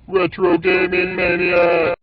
Retro Gaming Mania!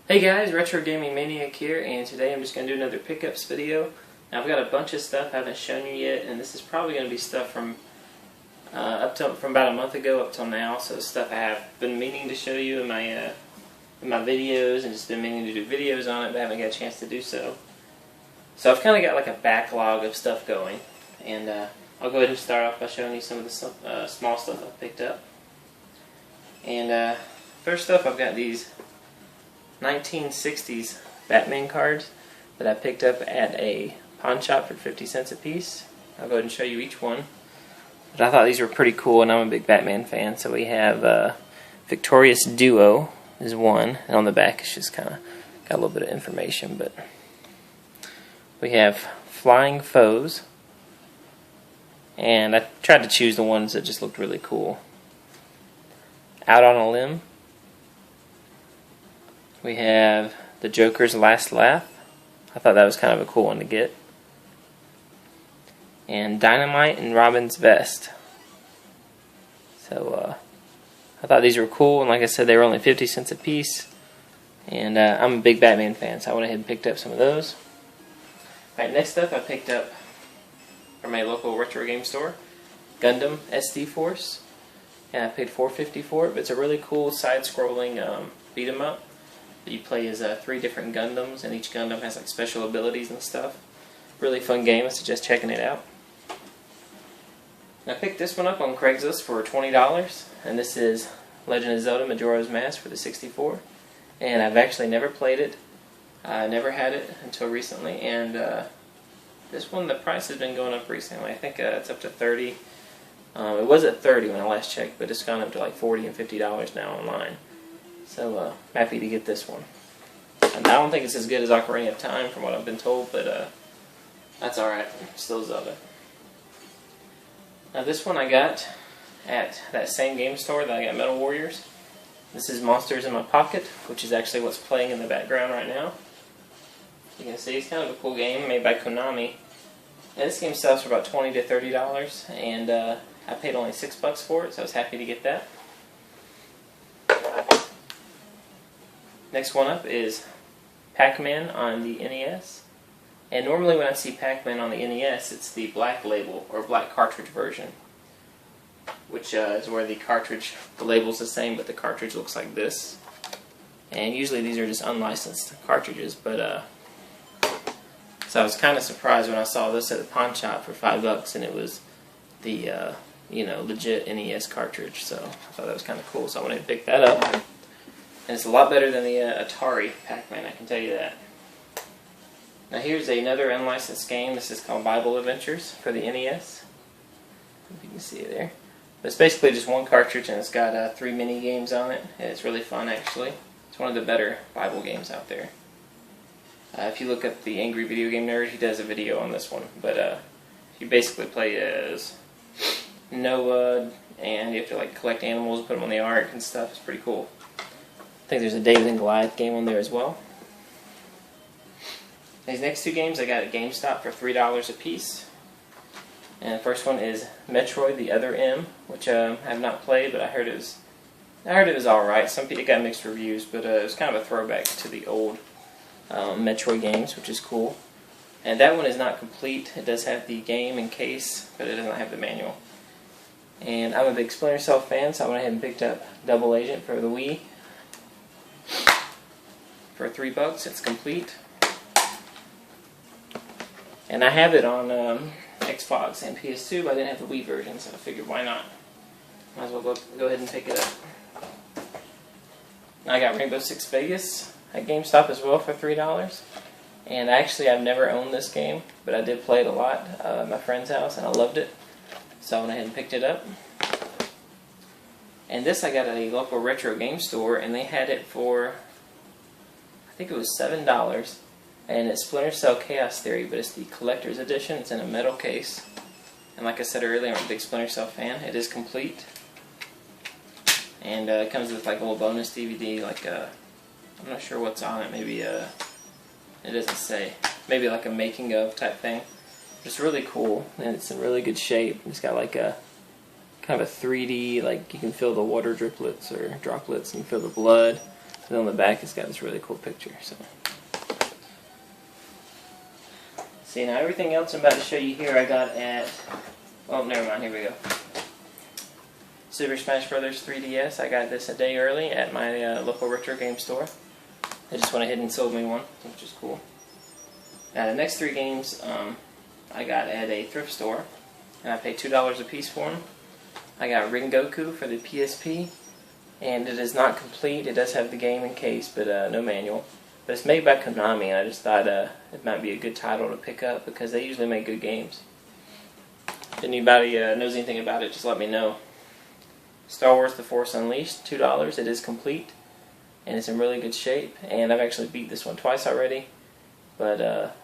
Hey guys, Retro Gaming Maniac here, and today I'm just going to do another pickups video. Now I've got a bunch of stuff I haven't shown you yet, and this is probably going to be stuff from from about a month ago up till now. So stuff I have been meaning to show you in my videos, and just been meaning to do videos on it, but haven't got a chance to do so. So I've kind of got like a backlog of stuff going, and I'll go ahead and start off by showing you some of the small stuff I picked up. And first up, I've got these 1960s Batman cards that I picked up at a pawn shop for 50 cents a piece. I'll go ahead and show you each one. But I thought these were pretty cool, and I'm a big Batman fan. So we have Victorious Duo is one, and on the back it's just kind of got a little bit of information. But we have Flying Foes, and I tried to choose the ones that just looked really cool. Out on a Limb. We have the Joker's Last Laugh. I thought that was kind of a cool one to get. And Dynamite and Robin's Vest. So I thought these were cool, and like I said, they were only 50 cents a piece. And I'm a big Batman fan, so I went ahead and picked up some of those. Alright, next up I picked up from my local retro game store, Gundam SD Force. And I paid $4.50 for it, but it's a really cool side-scrolling beat 'em up. You play as 3 different Gundams, and each Gundam has like special abilities and stuff. Really fun game. I suggest checking it out. I picked this one up on Craigslist for $20, and this is Legend of Zelda Majora's Mask for the 64. And I've actually never played it. I never had it until recently, and this one, the price has been going up recently. I think it's up to $30. It was at $30 when I last checked, but it's gone up to like $40 and $50 now online. So, happy to get this one. And I don't think it's as good as Ocarina of Time from what I've been told, but that's alright. Still Zelda. Now this one I got at that same game store that I got Metal Warriors. This is Monsters in My Pocket, which is actually what's playing in the background right now. You can see it's kind of a cool game made by Konami. And this game sells for about $20 to $30, and I paid only $6 for it, so I was happy to get that. Next one up is PacMan on the NES. And normally when I see PacMan on the NES, it's the black label, or black cartridge version. Which is where the label's the same, but the cartridge looks like this. And usually these are just unlicensed cartridges, but so I was kind of surprised when I saw this at the pawn shop for $5, and it was the, legit NES cartridge. So I thought that was kind of cool, so I wanted to pick that up. And it's a lot better than the Atari Pac-Man, I can tell you that. Now here's another unlicensed game. This is called Bible Adventures for the NES. If you can see it there. But it's basically just one cartridge, and it's got 3 mini games on it. And it's really fun, actually. It's one of the better Bible games out there. If you look up the Angry Video Game Nerd, he does a video on this one. But you basically play as Noah, and you have to like collect animals, put them on the ark and stuff. It's pretty cool. I think there's a David and Goliath game on there as well. These next 2 games I got at GameStop for $3 a piece. And the first one is Metroid The Other M, which I have not played, but I heard it was alright. Some people got mixed reviews, but it was kind of a throwback to the old Metroid games, which is cool. And that one is not complete. It does have the game and case, but it doesn't have the manual. And I'm a big Splinter Cell fan, so I went ahead and picked up Double Agent for the Wii for $3. It's complete. And I have it on Xbox and PS2, but I didn't have the Wii version, so I figured why not. Might as well go ahead and pick it up. I got Rainbow Six Vegas at GameStop as well for $3. And actually, I've never owned this game, but I did play it a lot at my friend's house, and I loved it. So I went ahead and picked it up. And this I got at a local retro game store, and they had it for, I think it was $7. And it's Splinter Cell Chaos Theory, but it's the collector's edition. It's in a metal case. And like I said earlier, I'm a big Splinter Cell fan. It is complete. And it comes with like a little bonus DVD, like I'm not sure what's on it. Maybe it doesn't say. Maybe like a making of type thing. It's really cool, and it's in really good shape. It's got like a kind of a 3D, like you can feel the water driplets or droplets, and feel the blood. And on the back, it's got this really cool picture. So. See, now everything else I'm about to show you here I got at, well, never mind, here we go. Super Smash Bros. 3DS, I got this a day early at my local retro game store. They just went ahead and sold me one, which is cool. Now the next 3 games I got at a thrift store, and I paid $2 a piece for them. I got Rengoku for the PSP, and it is not complete. It does have the game in case, but no manual. But it's made by Konami, and I just thought it might be a good title to pick up because they usually make good games. If anybody knows anything about it, just let me know. Star Wars The Force Unleashed, $2. It is complete, and it's in really good shape. And I've actually beat this one twice already, but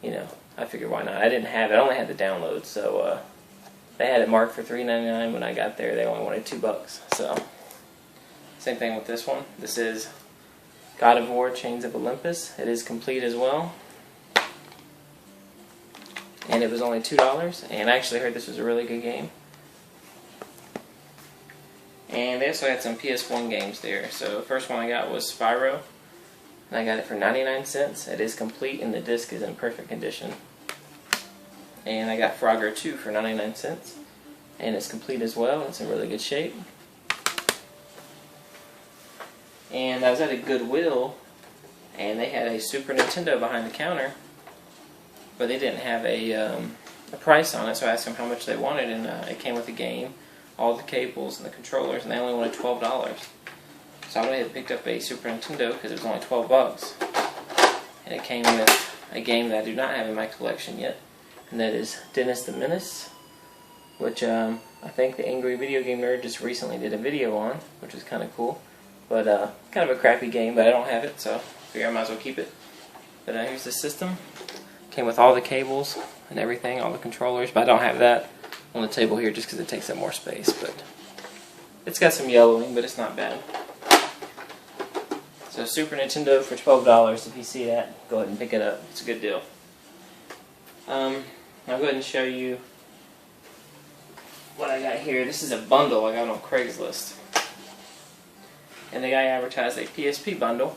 you know, I figured why not. I didn't have it. I only had the download, so they had it marked for $3.99 when I got there. They only wanted $2, so same thing with this one. This is God of War Chains of Olympus. It is complete as well. And it was only $2. And I actually heard this was a really good game. And they also had some PS1 games there. So the first one I got was Spyro. And I got it for 99 cents. It is complete and the disc is in perfect condition. And I got Frogger 2 for 99 cents. And it's complete as well. It's in really good shape. And I was at a Goodwill, and they had a Super Nintendo behind the counter, but they didn't have a price on it, so I asked them how much they wanted, and it came with the game, all the cables, and the controllers, and they only wanted $12. So I went ahead and picked up a Super Nintendo because it was only $12. And it came with a game that I do not have in my collection yet, and that is Dennis the Menace, which I think the Angry Video Game Nerd just recently did a video on, which is kind of cool. But kind of a crappy game, but I don't have it, so I figure I might as well keep it. But here's the system. Came with all the cables and everything, all the controllers, but I don't have that on the table here just because it takes up more space. But it's got some yellowing, but it's not bad. So Super Nintendo for $12. If you see that, go ahead and pick it up. It's a good deal. I'll go ahead and show you what I got here. This is a bundle I got on Craigslist. And the guy advertised a PSP bundle,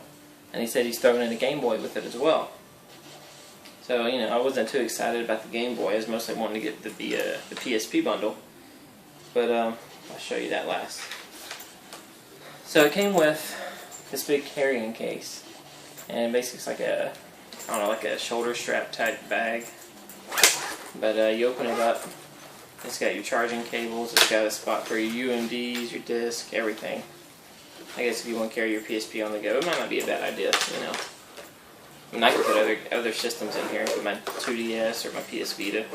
and he said he's throwing in a Game Boy with it as well. So, you know, I wasn't too excited about the Game Boy. I was mostly wanting to get the PSP bundle. But I'll show you that last. So it came with this big carrying case, and basically it's like a, I don't know, like a shoulder strap type bag. But you open it up. It's got your charging cables. It's got a spot for your UMDs, your disc, everything. I guess if you want to carry your PSP on the go, it might not be a bad idea, you know. I mean, I could put other systems in here, my 2DS or my PS Vita.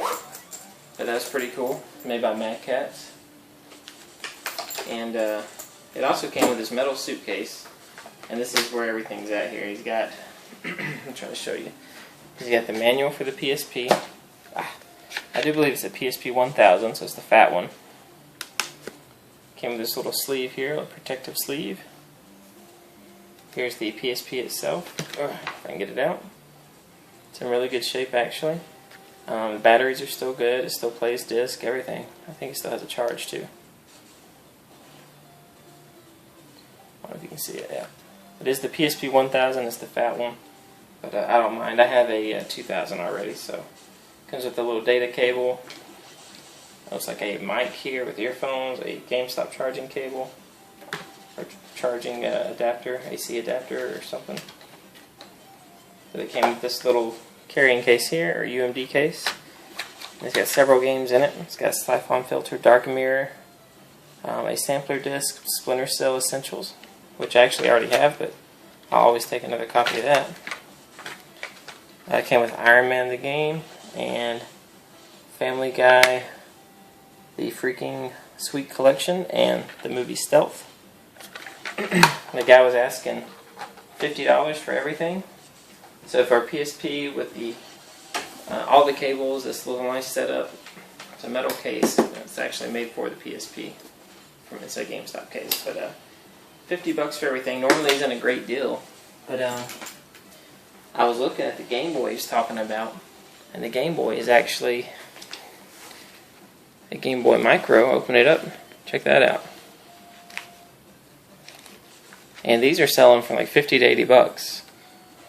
But that's pretty cool. Made by Mad Catz. And it also came with this metal suitcase. And this is where everything's at here. He's got, I'm trying to show you. He's got the manual for the PSP. I do believe it's a PSP 1000, so it's the fat one. Came with this little sleeve here, a protective sleeve. Here's the PSP itself. If I can get it out. It's in really good shape, actually. The batteries are still good. It still plays disc, everything. I think it still has a charge, too. I don't know if you can see it, yeah. It is the PSP 1000, it's the fat one. But I don't mind. I have a 2000 already, so. Comes with a little data cable. Looks like a mic here with earphones, a GameStop charging cable. or charging adapter, AC adapter or something. So it came with this little carrying case here, or UMD case. And it's got several games in it. It's got Siphon Filter, Dark Mirror, a sampler disc, Splinter Cell Essentials, which I actually already have, but I'll always take another copy of that. It came with Iron Man the game, and Family Guy, the Freaking Sweet Collection, and the movie Stealth. The guy was asking $50 for everything. So for a PSP with the all the cables, this little nice setup, it's a metal case. It's actually made for the PSP. It's a GameStop case, but $50 for everything normally isn't a great deal. But I was looking at the Game Boy he's talking about, and the Game Boy is actually a Game Boy Micro. Open it up, check that out. And these are selling for like 50 to 80 bucks,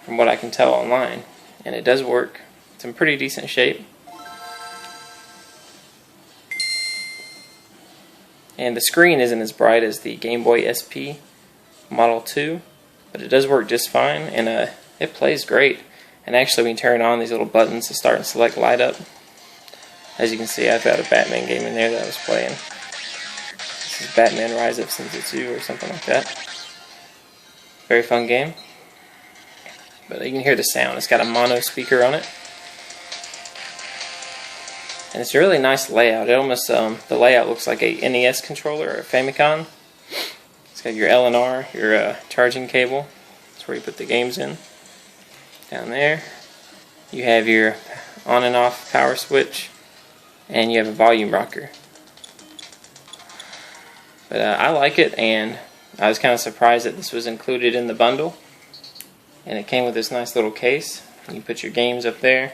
from what I can tell online. And it does work. It's in pretty decent shape. And the screen isn't as bright as the Game Boy SP Model 2, but it does work just fine, and it plays great. And actually, when you turn on these little buttons to start and select light up, as you can see, I've got a Batman game in there that I was playing. This is Batman Rise of Senzu or something like that. Very fun game. But you can hear the sound. It's got a mono speaker on it. And it's a really nice layout. It almost, the layout looks like a NES controller or a Famicom. It's got your L and R, your charging cable. That's where you put the games in. Down there, you have your on and off power switch, and you have a volume rocker. But I like it, and I was kind of surprised that this was included in the bundle. And it came with this nice little case. You put your games up there,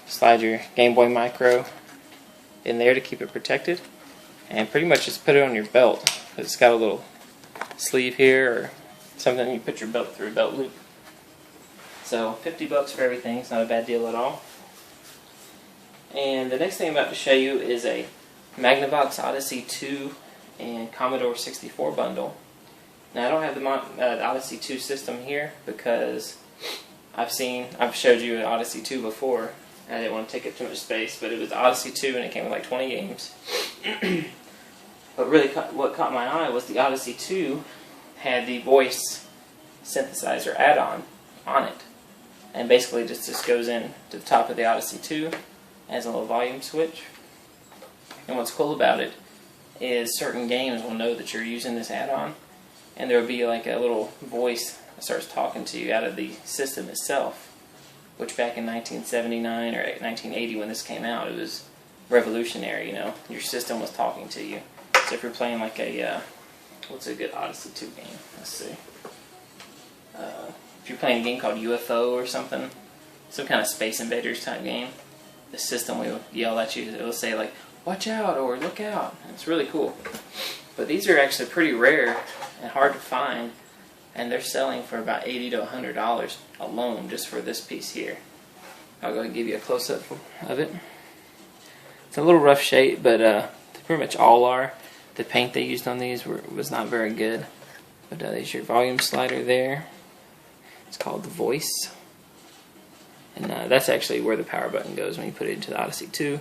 slide your Game Boy Micro in there to keep it protected, and pretty much just put it on your belt. It's got a little sleeve here or something you put your belt through, a belt loop. So $50 for everything. It's not a bad deal at all. And the next thing I'm about to show you is a Magnavox Odyssey 2 and Commodore 64 bundle. Now I don't have the Odyssey 2 system here because I've showed you an Odyssey 2 before. I didn't want to take up too much space, but it was Odyssey 2 and it came with like 20 games. But really what caught my eye was the Odyssey 2 had the voice synthesizer add-on on it. And basically just goes in to the top of the Odyssey 2 as a little volume switch. And what's cool about it is certain games will know that you're using this add-on, and there will be like a little voice that starts talking to you out of the system itself, which back in 1979 or 1980 when this came out, it was revolutionary, you know. Your system was talking to you. So if you're playing like a, what's a good Odyssey 2 game? Let's see. If you're playing a game called UFO or something, some kind of Space Invaders type game, the system will yell at you. It will say like, watch out or look out. It's really cool. But these are actually pretty rare and hard to find, and they're selling for about $80 to $100 alone just for this piece here. I'll go ahead and give you a close-up of it. It's a little rough shape, but they pretty much all are. The paint they used on these was not very good. But there's your volume slider there. It's called the voice. And that's actually where the power button goes when you put it into the Odyssey 2.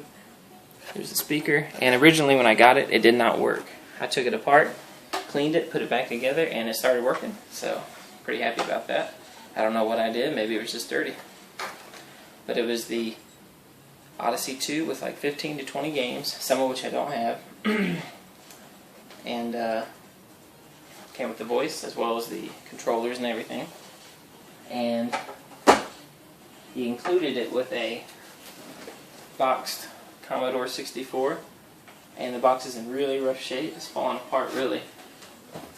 There's the speaker. And originally when I got it, it did not work. I took it apart, cleaned it, put it back together, and it started working. So, pretty happy about that. I don't know what I did. Maybe it was just dirty. But it was the Odyssey 2 with like 15 to 20 games, some of which I don't have. And came with the voice as well as the controllers and everything. And he included it with a boxed Commodore 64, and the box is in really rough shape. It's falling apart really.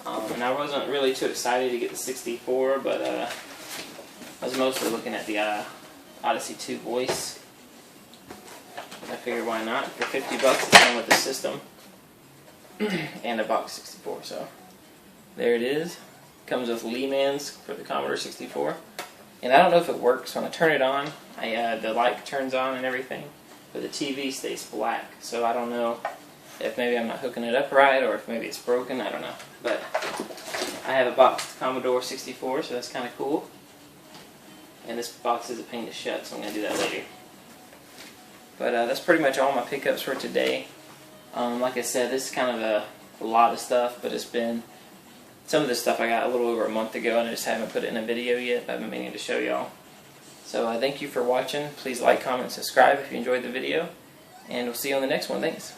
And I wasn't really too excited to get the 64, but I was mostly looking at the Odyssey 2 voice. I figured why not? For $50 it came with the system and a box 64. So there it is. Comes with Lee-Mans for the Commodore 64. And I don't know if it works. When I turn it on, the light turns on and everything, but the TV stays black. So I don't know If maybe I'm not hooking it up right, or if maybe it's broken, I don't know. But I have a boxed Commodore 64, so that's kind of cool. And this box is a pain to shut, so I'm going to do that later. But that's pretty much all my pickups for today. Like I said, this is kind of a lot of stuff, but it's been... Some of this stuff I got a little over a month ago, and I just haven't put it in a video yet, but I've been meaning to show y'all. So thank you for watching. Please like, comment, subscribe if you enjoyed the video. And we'll see you on the next one. Thanks.